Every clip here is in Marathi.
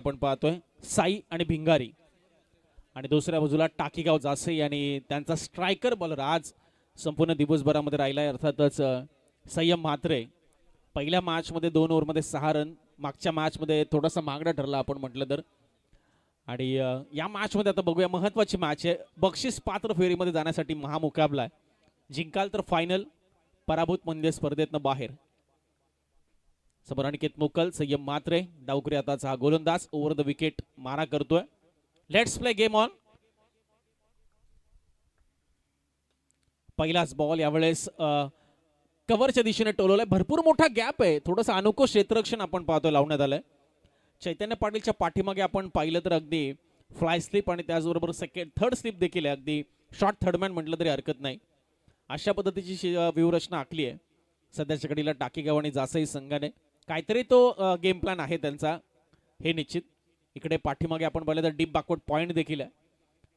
आपण पाहतोय साई आणि भिंगारी आणि दुसऱ्या बाजूला टाकीगाव जासई आणि त्यांचा स्ट्रायकर बॉलर आज संपूर्ण दिवसभरामध्ये राहिलाय अर्थातच संयम म्हात्रे. पहिल्या मॅचमध्ये 2 ओव्हरमध्ये 6 रन, मागच्या मॅचमध्ये थोडासा महागडा ठरला आपण म्हटलं तर. आणि या मॅचमध्ये आता बघूया, महत्त्वाची मॅच आहे, बक्षीस पात्र फेरीमध्ये जाण्यासाठी महामुकाबला आहे. जिंकाल तर फायनल, पराभूत म्हणजे स्पर्धेतनं बाहेर. समोर अनिकेत मोकल, संयम म्हात्रे, डावकरी आताचा हा गोलंदाज ओव्हर द विकेट मारा करतोय. Let's play game on. पहिलाच बॉल यावेळेस कव्हरच्या दिशेने टोलवलाय. भरपूर मोठा गॅप आहे, थोडंसं अनोखं क्षेत्ररक्षण आपण पाहतोय लावण्यात आलंय. चैतन्य पाटीलच्या पाठीमागे आपण पाहिलं तर अगदी फ्लाय स्लिप आणि त्याचबरोबर थर्ड स्लिप देखील आहे. अगदी शॉर्ट थर्डमॅन म्हटलं तरी हरकत नाही. अशा पद्धतीची व्यूहरचना आखली आहे सध्याच्या घडीला टाकीगाव आणि जासई संघाने. काहीतरी तो गेम प्लॅन आहे त्यांचा, हे निश्चित. इकडे पाठीमागे आपण पाहिलं तर डीप बॅकवर्ड पॉईंट देखील आहे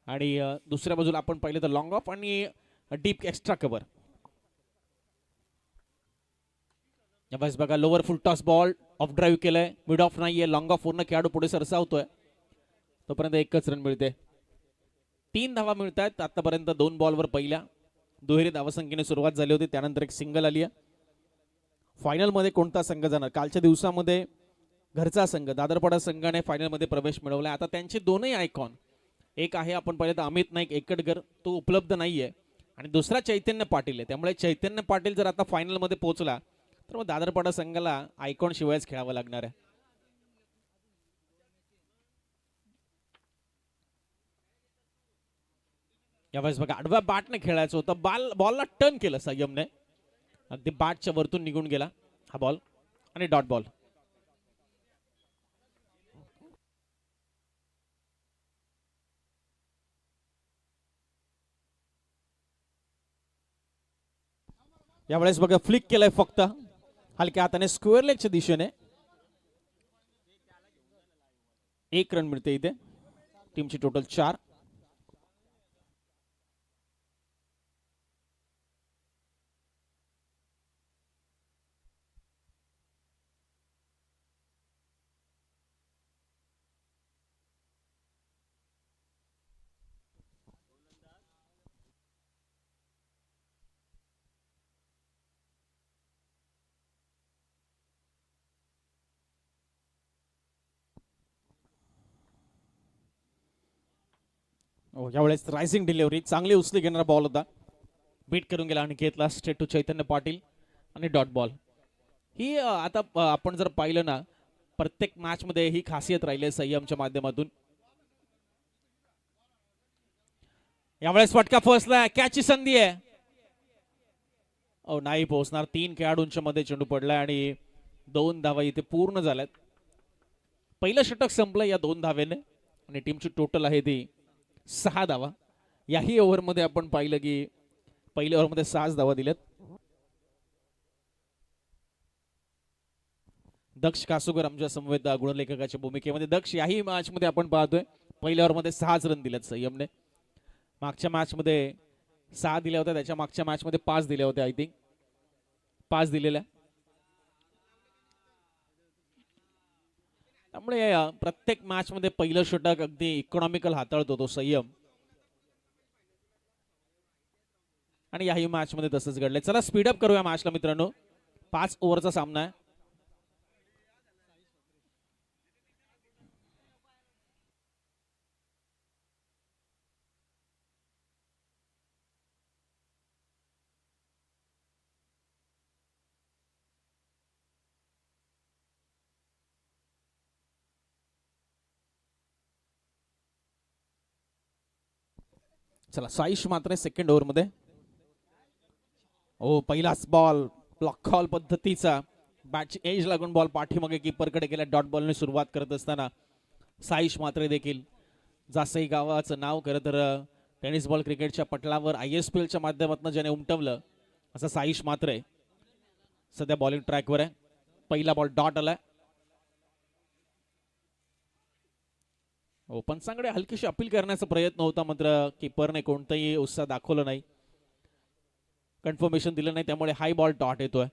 आणि दुसऱ्या बाजूला आपण पाहिलं तर लॉंग ऑफ आणि डीप एक्स्ट्रा कव्हर. यावेळेस बघा lower full toss ball of drive केलाय, मिड ऑफ नाहीये, लॉंग ऑफ पूर्ण खेळाडू पुढे सरसावतोय. तोपर्यंत एकच रन मिळते. 3 धावा मिळत आहेत आतापर्यंत 2 बॉलवर. पहिल्या दुहेरी धावसंख्येने सुरुवात झाली होती, त्यानंतर एक सिंगल आली आहे. फायनलमध्ये कोणता संघ जाणार? कालच्या दिवसामध्ये घरचा संघ दादरपाडा संघाने फायनलमध्ये प्रवेश मिळवला. आता त्यांचे दोनही आयकॉन, एक आहे आपण पाहिलं तर अमित नाईक एकटगर, तो उपलब्ध नाहीये, आणि दुसरा चैतन्य पाटील आहे. त्यामुळे चैतन्य पाटील जर आता फायनलमध्ये पोहोचला तर मग दादरपाडा संघाला आयकॉन शिवायच खेळावं लागणार आहे. यावेळेस बघा आडव्या बॅटने खेळायचं होतं, बॉलला टर्न केलं संयमने, अगदी बॅटच्या वरतून निघून गेला हा बॉल आणि डॉट बॉल. यावेळेस बघा फ्लिक केलाय फक्त हलक्या हाताने स्क्वेअर लेगच्या दिशेने. 1 रन मिळते इथे. टीमची टोटल 4. यावेळेस रायझिंग डिलिव्हरी, चांगली उचली घेणारा बॉल होता, बीट करून गेला आणि घेतला स्ट्रेट टू चैतन्य पाटील आणि डॉट बॉल. ही आता आपण जर पाहिलं ना, प्रत्येक मॅच मध्ये ही खासियत राहिली आहे संयमच्या माध्यमातून. यावेळेस फटका फसला, कॅचची संधी आहे, नाही पोहोचणार. 3 खेळाडूंच्या मध्ये चेंडू पडलाय आणि 2 धावा इथे पूर्ण झाल्यात. पहिलं षटक संपलं या 2 धावेने आणि टीमची टोटल आहे ती 6 धावा. याही ओव्हरमध्ये आपण पाहिलं की पहिल्या ओव्हरमध्ये 6 धावा दिल्यात. दक्ष कासुकर आमच्या समवेत गुणलेखकाच्या भूमिकेमध्ये. दक्ष, याही मॅच मध्ये आपण पाहतोय पहिल्या ओव्हरमध्ये 6 रन दिलेत संयमने. मागच्या मॅच मध्ये 6 दिल्या होत्या, त्याच्या मागच्या मॅच मध्ये 5 दिल्या होत्या, आय थिंक 5 दिलेल्या. त्यामुळे प्रत्येक मॅच मध्ये पहिलं षटक अगदी इकॉनॉमिकल हाताळतो तो संयम, आणि याही मॅच मध्ये तसंच घडलंय. चला स्पीडअप करूया मॅचला मित्रांनो. 5 ओव्हरचा सामना आहे. चला साईश मात्र सेकंड ओव्हर मध्ये. पहिलाच बॉल ब्लॉक कॉल पद्धतीचा, बॅटची एज लागून बॉल पाठीमागे कीपरकडे गेला. डॉट बॉलने सुरुवात करत असताना साईश मात्रे देखील, जासई गावाचं नाव खरं तर टेनिस बॉल क्रिकेटच्या पटलावर ISPL च्या माध्यमातून ज्याने उमटवलं असं साईश मात्रे सध्या बॉलिंग ट्रॅकवर आहे. पहिला बॉल डॉट आलाय. पंचांकडे हलकीशी अपील करण्याचा प्रयत्न होता, मात्र कीपरने कोणताही उत्साह दाखवला नाही, कन्फर्मेशन दिलं नाही, त्यामुळे हाय बॉल डॉट येतोय.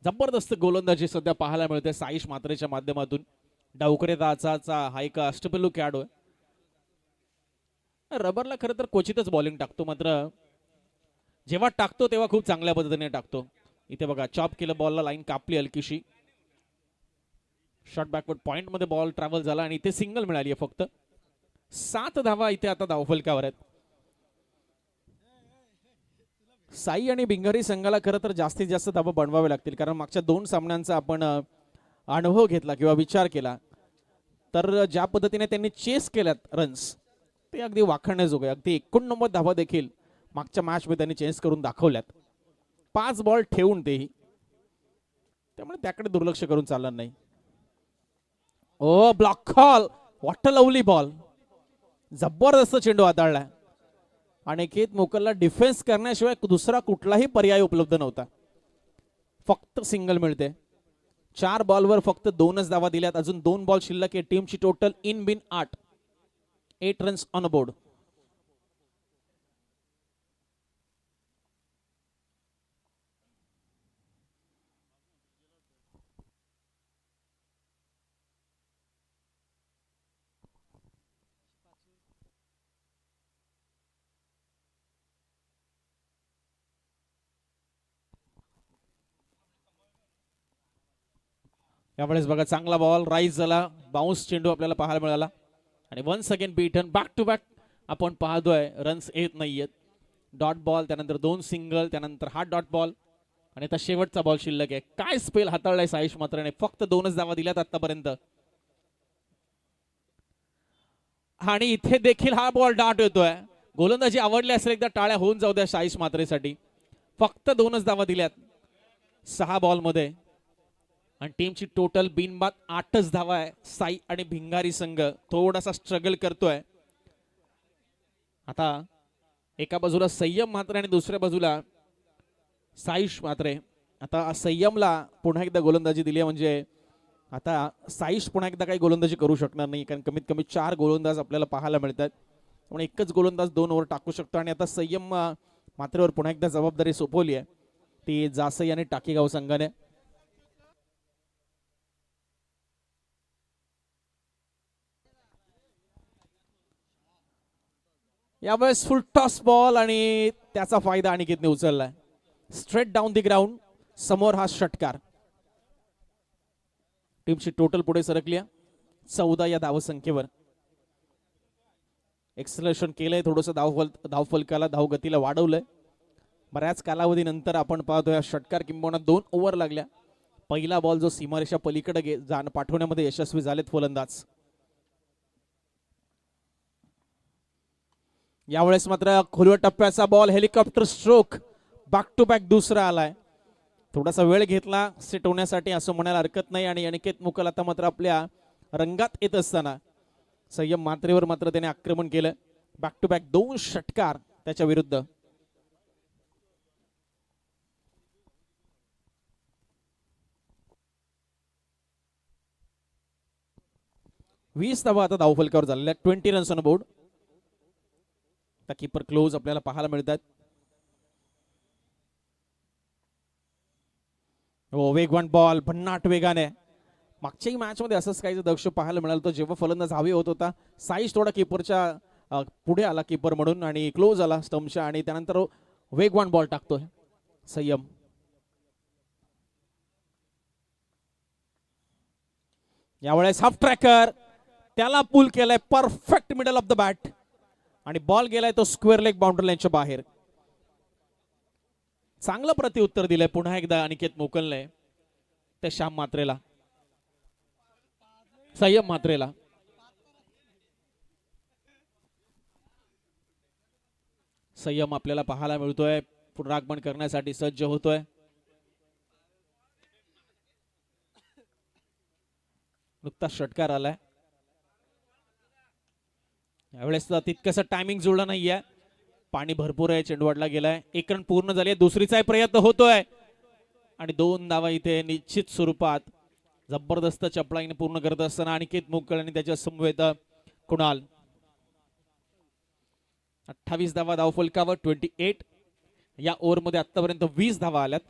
जबरदस्त गोलंदाजी सध्या पाहायला मिळते साईश मात्रेच्या माध्यमातून. डावकरेचा हा एक अष्टपैलू खेळाडू आहे. रबरला खरं तर क्वचितच बॉलिंग टाकतो, मात्र जेव्हा टाकतो तेव्हा खूप चांगल्या पद्धतीने टाकतो. इथे बघा चॉप केलं बॉलला, लाईन कापली हलकीशी, शॉर्ट बॅकवर्ड पॉइंट मध्ये बॉल ट्रॅव्हल झाला आणि इथे सिंगल मिळाली आहे. फक्त 7 धावा इथे आता धावफलकावर आहेत. साई आणि भिंगारी संघाला खरं तर जास्तीत जास्त धावा बनवावे लागतील, कारण मागच्या 2 सामन्यांचा आपण अनुभव घेतला किंवा विचार केला तर ज्या पद्धतीने त्यांनी चेस केल्यात रन्स ते अगदी वाखाणण्याजोगे. अगदी 89 धावा देखील मागच्या मॅच मध्ये त्यांनी चेस करून दाखवल्यात, 5 बॉल ठेवून तेही, त्यामुळे त्याकडे दुर्लक्ष करून चालणार नाही. Oh block call, what a lovely ball, जबरदस्त चेंडू हाताळला. अनिकेत मोकलला डिफेन्स करण्याशिवाय दुसरा कुठलाही पर्याय उपलब्ध नव्हता. फक्त सिंगल मिळते. 4 बॉलवर फक्त 2च धावा दिल्यात. अजून 2 बॉल शिल्लक आहे. टीमची टोटल इन बिन 8 रन्स ऑन बोर्ड. यावेळेस बघा चांगला बॉल राईज झाला, बाउन्स चेंडू आपल्याला पाहायला मिळाला आणि once again beaten. Back to back आपण पाहतोय रन्स येत नाहीयेत. डॉट बॉल, त्यानंतर 2 सिंगल, त्यानंतर हा डॉट बॉल आणि आता शेवटचा बॉल शिल्लक आहे. काय स्पेल हाताळलाय साईश मात्रने, फक्त 2च धावा दिल्यात आतापर्यंत. आणि इथे देखील हा बॉल डॉट येतोय. गोलंदाजी आवडली असेल एकदा टाळ्या होऊन जाऊ द्या साईश मात्रेसाठी. फक्त 2च धावा दिल्यात 6 बॉल मध्ये आणि टीमची टोटल बिनबाद 8च धावा आहे. साई आणि भिंगारी संघ थोडासा स्ट्रगल करतोय. आता एका बाजूला संयम मात्रे आणि दुसऱ्या बाजूला साईश मात्रे. आता संयमला पुन्हा एकदा गोलंदाजी दिली म्हणजे आता साईश पुन्हा एकदा काही गोलंदाजी करू शकणार नाही, कारण कमीत कमी 4 गोलंदाज आपल्याला पाहायला मिळतात. त्यामुळे एकच गोलंदाज 2 ओव्हर टाकू शकतो. आणि आता संयम मात्रेवर पुन्हा एकदा जबाबदारी सोपवली आहे ती जासई आणि टाकीगाव संघाने. यावेळेस फुल टॉस बॉल आणि त्याचा फायदा अनिकेतने उचललाय. स्ट्रेट डाऊन दी ग्राउंड, समोर हा षटकार. टीमची टोटल पुढे सरकली 14 या धावसंख्येवर. एक्सलेशन केलंय थोडंसं धावफलकाला, धावगतीला वाढवलंय. बऱ्याच कालावधीनंतर आपण पाहतोय षटकार किंबहुना 2 ओव्हर लागल्या. पहिला बॉल जो सीमारेषा पलीकडे पाठवण्यामध्ये यशस्वी झालेत फलंदाज. यावेळेस मात्र खोलवर टप्प्याचा ball, helicopter stroke, back to back दुसरा आलाय. थोडासा वेळ घेतला सेट होण्यासाठी असं म्हणायला हरकत नाही. आणि अनिकेत मुकल आता मात्र आपल्या रंगात येत असताना संयम मात्रेवर मात्र त्याने आक्रमण केलं. बॅक टू बॅक 2 षटकार त्याच्या विरुद्ध. वीस धावा आता धावफलकावर झालेल्या, 20 runs on board. Keeper close आपल्याला पाहायला मिळतात. वेगवान बॉल, भन्नाट वेगाने. मागच्याही मॅच मध्ये असंच काही दक्ष पाहायला मिळालं होतं, जेव्हा फलंदाज हवे होत होता साईश थोडा कीपरच्या पुढे आला कीपर म्हणून आणि क्लोज आला स्टंपच्या, आणि त्यानंतर वेगवान बॉल टाकतोय संयम. यावेळेस हाफ ट्रॅकर, त्याला पुल केलाय perfect middle of the bat आणि बॉल गेलाय तो स्क्वेअर लेग बाउंड्री लाईनच्या बाहेर. चांगलं प्रत्युत्तर दिलंय पुन्हा एकदा अनिकेत मोकलने त्या श्याम मात्रेला, संयम मात्रेला. संयम आपल्याला पाहायला मिळतोय पुनरागमन करण्यासाठी सज्ज होतोय. नुकताच षटकार आलाय. यावेळेस तितकंसं टायमिंग जुळलं नाहीये, पाणी भरपूर आहे, चेंडू वाढला गेलाय. 1 रन पूर्ण झाली, दुसरीचाही प्रयत्न होतोय आणि 2 धावा इथे निश्चित स्वरूपात. जबरदस्त चपळाईने पूर्ण करत असताना अनिकेत मोकल आणि त्याच्या समवेत कुणाल. 28 धावा धावफलकावर, 28. या ओव्हर मध्ये आतापर्यंत 20 धावा आल्यात,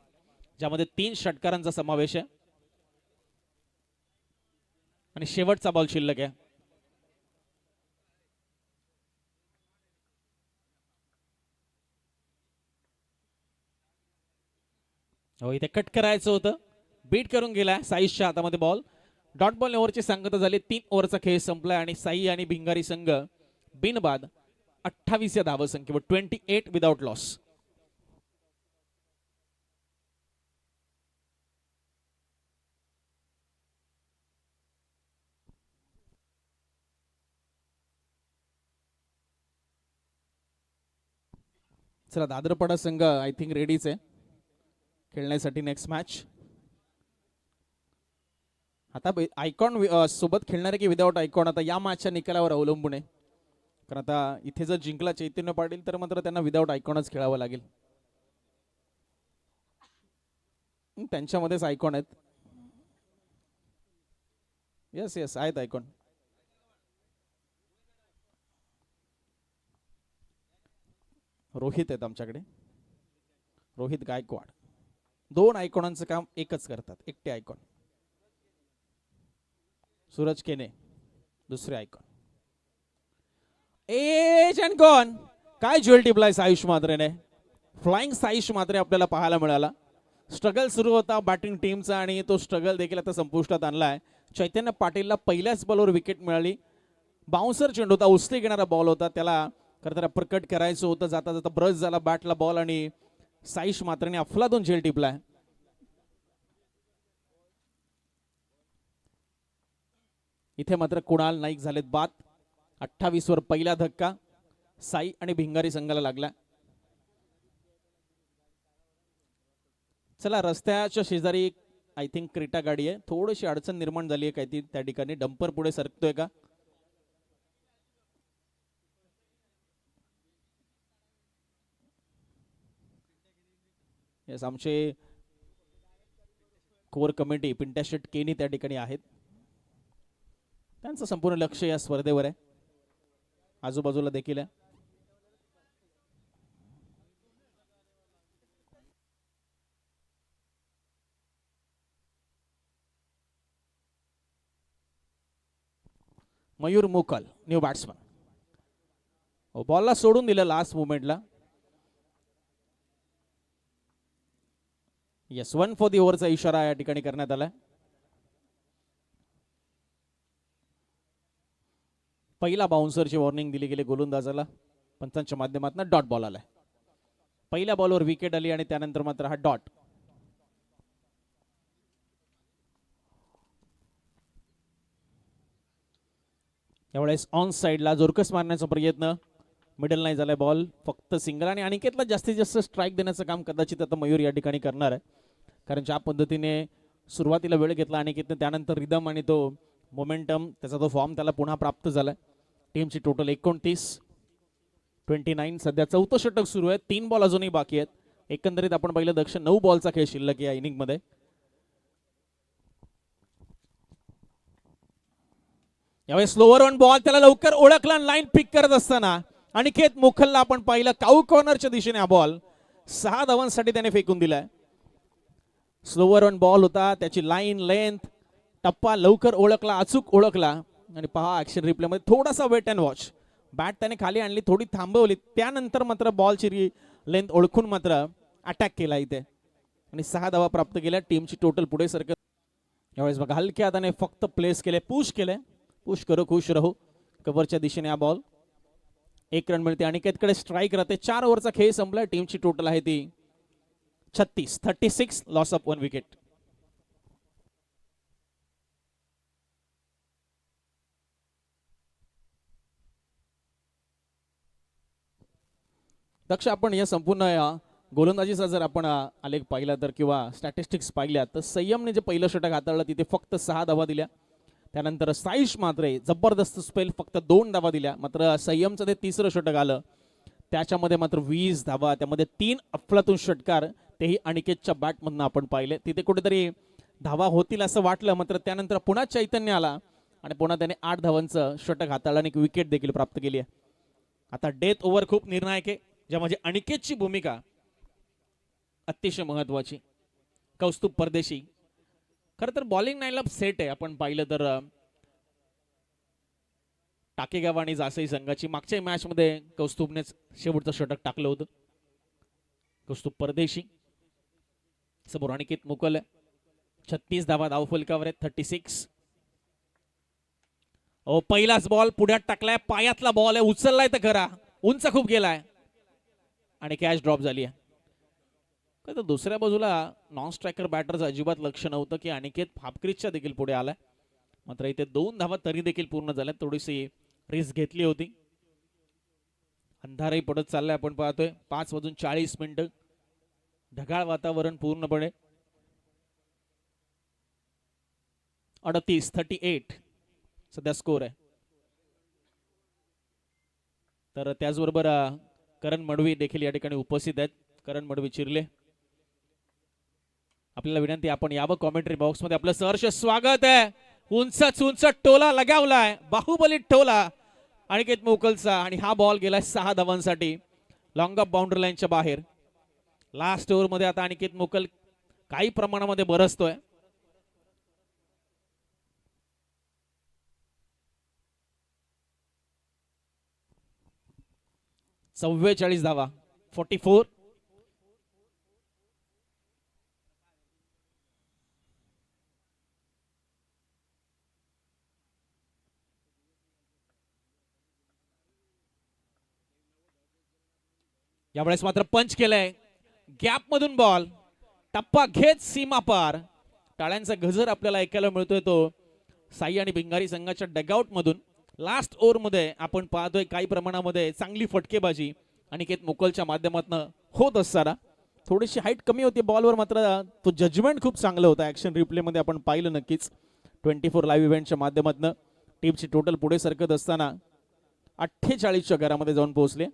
ज्यामध्ये 3 षटकारांचा समावेश आहे. आणि शेवटचा बॉल शिल्लक आहे. हो, इथे कट करायचं होतं, बीट करून गेला साईशच्या हातामध्ये बॉल. डॉट बॉल ओव्हरची सांगता झाली. 3 ओव्हरचा खेळ संपलाय आणि साई आणि भिंगारी संघ बिनबाद 28 या धावसंख्येवर 28 विदाउट लॉस. चला, दादरपाडा संघ आय थिंक रेडीच आहे खेळण्यासाठी नेक्स्ट मॅच. आता आयकॉन सोबत खेळणारे की विदाउट आयकॉन आता या मॅचच्या निकालावर अवलंबून आहे. कारण आता इथे जर जिंकला चैतन्य पाटील तर मात्र त्यांना विदाउट आयकॉनच खेळावं लागेल. त्यांच्यामध्येच आयकॉन आहेत. येस येस आहेत आयकॉन. रोहित आहेत आमच्याकडे, रोहित गायकवाड. 2 आयकॉनांचं काम एकच करतात, एकटे आयकॉन. सूरज केने दुसरे आयकॉन. Edge and gone. काय ज्युएल टिपलाय सायुष मात्रेने. फ्लाइंग सायुष मात्रे आपल्याला पाहायला मिळाला. स्ट्रगल सुरू होता बॅटिंग टीमचा आणि तो स्ट्रगल देखील आता संपुष्टात आणलाय. चैतन्य पाटीलला पहिल्याच बॉलवर विकेट मिळाली. बाउन्सर चेंडू होता, उचली घेणारा बॉल होता, त्याला खरं तर अपरकट करायचं होतं. जाता जाता ब्रश झाला बॅटला बॉल आणि साईश मात्रेने अफलातून झेल टिपलाय. इथे मात्र कुणाल नाईक झालेत बाद. 28 वर पहिला धक्का साई आणि भिंगारी संघाला लागला. चला, रस्त्याच्या शेजारी आय थिंक क्रेटा गाडी आहे. थोडीशी अडचण निर्माण झाली आहे काय ती त्या ठिकाणी. डंपर पुढे सरकतोय का. येस, आमचे कोर कमिटी पिंट्या शेट केनी त्या ठिकाणी आहेत. त्यांचं संपूर्ण लक्ष या स्पर्धेवर आहे, आजूबाजूला देखील आहे. मयूर मोकल न्यू बॅट्समन. बॉलला सोडून दिलं लास्ट मुवमेंटला. येस, 1 फॉर दी ओव्हरचा इशारा या ठिकाणी करण्यात आला. पहिला बाउन्सरची वॉर्निंग दिली गेली गोलंदाजाला. पंचांच्या माध्यमातून डॉट बॉल आलाय. पहिल्या बॉलवर विकेट आली आणि त्यानंतर मात्र हा डॉट. यावेळेस ऑन साइडला जोरकस मारण्याचा प्रयत्न, मिडल नाही झालाय बॉल, फक्त सिंगल. आणि अनिकेतला जास्तीत जास्त स्ट्राईक देण्याचं काम कदाचित आता मयूर या ठिकाणी करणार आहे. कारण ज्या पद्धतीने सुरुवातीला वेळ घेतला अनिकेतने, त्यानंतर रिदम आणि तो मोमेंटम, त्याचा तो फॉर्म त्याला पुन्हा प्राप्त झालाय. टीमची टोटल 29 सध्या 4थं षटक सुरू आहे. 3 बॉल अजूनही बाकी आहेत. एकंदरीत आपण पाहिलं दक्ष 9 बॉलचा खेळ शिल्लक या इनिंग मध्ये. यावेळेस स्लोवर ऑन बॉल, त्याला लवकर ओळखला. लाईन पिक करत असताना अनिकेत मोखलला आपण पाहिलं काऊ कॉर्नरच्या दिशेने हा बॉल 6 धावांसाठी त्याने फेकून दिलाय. स्लोवर ऑन बॉल होता, त्याची लाईन लेंथ टप्पा लवकर ओळखला, अचूक ओळखला. आणि पहा ऍक्शन रिप्ले मध्ये थोडासा वेट अँड वॉच. बॅट त्याने खाली आणली, थोडी थांबवली, त्यानंतर मात्र बॉलची लेंथ ओळखून मात्र अटॅक केला इथे आणि 6 धावा प्राप्त केल्या. टीमची टोटल पुढे सरकत. यावेळेस बघा हलक्या हाताने फक्त प्लेस केले, पुश केले. पुश करो खुश रहो कव्हरच्या दिशेने हा बॉल. 1 रन मिळते. अनिकेतकडे स्ट्राईक राहते. 4 ओव्हरचा खेळ संपला. टीमची टोटल आहे ती 36, लॉस ऑफ 1 विकेट. दक्ष, आपण या संपूर्ण गोलंदाजीचा जर आपण आलेख पाहिला तर किंवा स्टॅटिस्टिक्स पाहिल्या तर संयमने जे पहिलं षटक हाताळलं तिथे फक्त 6 धावा दिल्या. त्यानंतर साईश मात्रे जबरदस्त स्पेल, फक्त 2 धावा दिल्या. मात्र संयमचं ते 3रं षटक आलं, त्याच्यामध्ये मात्र 20 धावा, त्यामध्ये 3 अफलातून षटकार, तेही अनिकेतच्या बॅटमधून आपण पाहिले. तिथे कुठेतरी धावा होतील असं वाटलं, मात्र त्यानंतर पुन्हा चैतन्य आला आणि पुन्हा त्याने 8 धावांचं षटक हाताळलं आणि विकेट देखील प्राप्त केली आहे. आता डेथ ओव्हर खूप निर्णायक आहे, ज्यामध्ये अनिकेतची भूमिका अतिशय महत्वाची. कौस्तुभ परदेशी खरं तर बॉलिंग लाईनअप सेट आहे. आपण पाहिलं तर टाकेगाव आणि जासई संघाची. मागच्या मॅच मध्ये कौस्तुभनेच शेवटचं षटक टाकलं होतं. कौस्तुभ परदेशी. समोर अनिकेत मुकल 36 धावा धावफलकावर आहेत. 36. पहिलाच बॉल पुढ्यात टाकलाय. पायातला बॉल आहे. उचललाय तर खरा, उंच खूप गेलाय आणि कॅच ड्रॉप झाली आहे. तर दुसऱ्या बाजूला नॉन स्ट्रायकर बॅटरचं अजिबात लक्ष नव्हतं की अनिकेत हाफक्रीजच्या देखील पुढे आलाय. मात्र इथे 2 धावा तरी देखील पूर्ण झाल्या. थोडीशी रिस्क घेतली होती. अंधारही पडत चाललाय आपण पाहतोय. 5:40 ढगाळ वातावरण पूर्णपणे. 38 सध्या स्कोर आहे. तर त्याचबरोबर करण मडवी देखील या ठिकाणी उपस्थित आहेत. करण मडवी चिरले, आपल्याला विनंती आपण यावं कॉमेंट्री बॉक्स मध्ये. आपलं सहर्ष स्वागत आहे. उंच टोला लगावलाय, बाहुबली टोला अनिकेत मोकलचा आणि हा बॉल गेलाय 6 धावांसाठी लॉंग ऑफ बाउंड्री लाईनच्या बाहेर. लास्ट ओव्हर मध्ये आता अनिकेत मोकल काही प्रमाणामध्ये बरसतोय. चव्वेचाळीस धावा 44. यावेळेस मात्र पंच केलंय. गॅप मधून बॉल टप्पा घेत सीमा पार. टाळ्यांचा गजर आपल्याला ऐकायला मिळतोय तो साई आणि भिंगारी संघाच्या डगआउट मधून. लास्ट ओव्हर मध्ये आपण पाहतोय काही प्रमाणामध्ये चांगली फटकेबाजी अनिकेत मुकलच्या माध्यमातून होत असताना. थोडीशी हाईट कमी होती बॉलवर, मात्र तो जजमेंट खूप चांगलं होतं. ऍक्शन रिप्ले मध्ये आपण पाहिलं नक्कीच. 24 लाईव्ह इव्हेंटच्या माध्यमातून टीमची टोटल पुढे सरकत असताना 48च्या घरामध्ये जाऊन पोहोचले.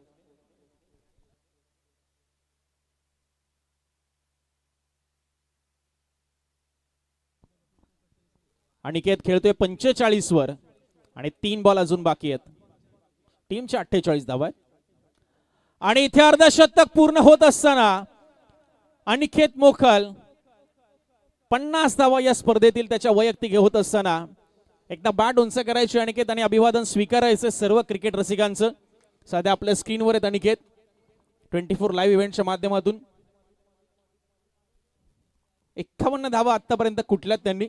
अनिकेत खेळतोय 45 वर आणि 3 बॉल अजून बाकी आहेत. टीमच्या 48 धावा आहेत आणि इथे अर्धशतक पूर्ण होत असताना अनिकेत मोकल 50 धावा या स्पर्धेतील त्याच्या वैयक्तिक होत असताना एकदा बॅट उंच करायची अनिकेत आणि अभिवादन स्वीकारायचं सर्व क्रिकेट रसिकांचं. सध्या आपल्या स्क्रीनवर आहेत अनिकेत 24 लाईव्ह इव्हेंटच्या माध्यमातून. 51 धावा आतापर्यंत कुठल्यात त्यांनी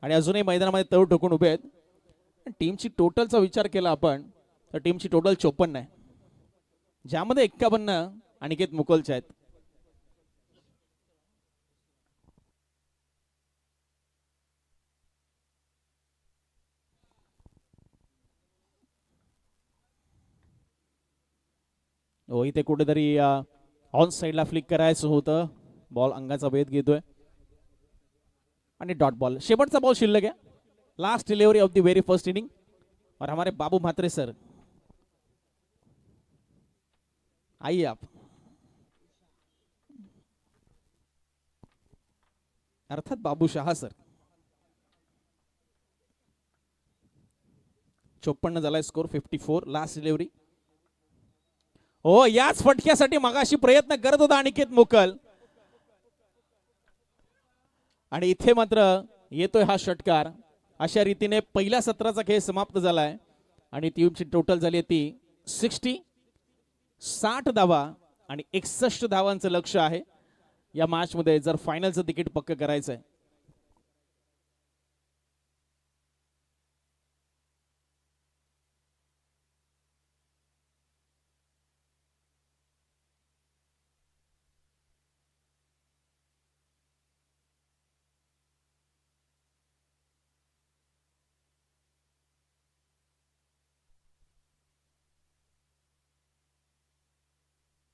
आणि अजूनही मैदानामध्ये तळ ठोकून उभे आहेत. टीमची टोटलचा विचार केला आपण तर टीमची टोटल 54 आहे, ज्यामध्ये 51 अनिकेत मुकलचे आहेत. इथे कुठेतरी ऑन साइडला फ्लिक करायचं होतं. बॉल अंगाचा भेद घेतोय आणि डॉट बॉल. शेवटचा बॉल शिल्लक आहे. Last delivery of the very first inning और हमारे बाबू म्हात्रे सर, आइए आप. अर्थात बाबू शहा सर. 54 झालाय स्कोर. 54 last delivery. याच फटक्यासाठी मगाशी प्रयत्न करत होता अनिकेत मोकल आणि इथे मात्र येतोय हा षटकार. अशा रीतीने पहिल्या सत्राचा खेळ समाप्त झालाय आणि टीमची टोटल झाली ती 60 धावा आणि 61 धावांचं लक्ष आहे या मॅच मध्ये जर फायनलचं तिकीट पक्क करायचंय.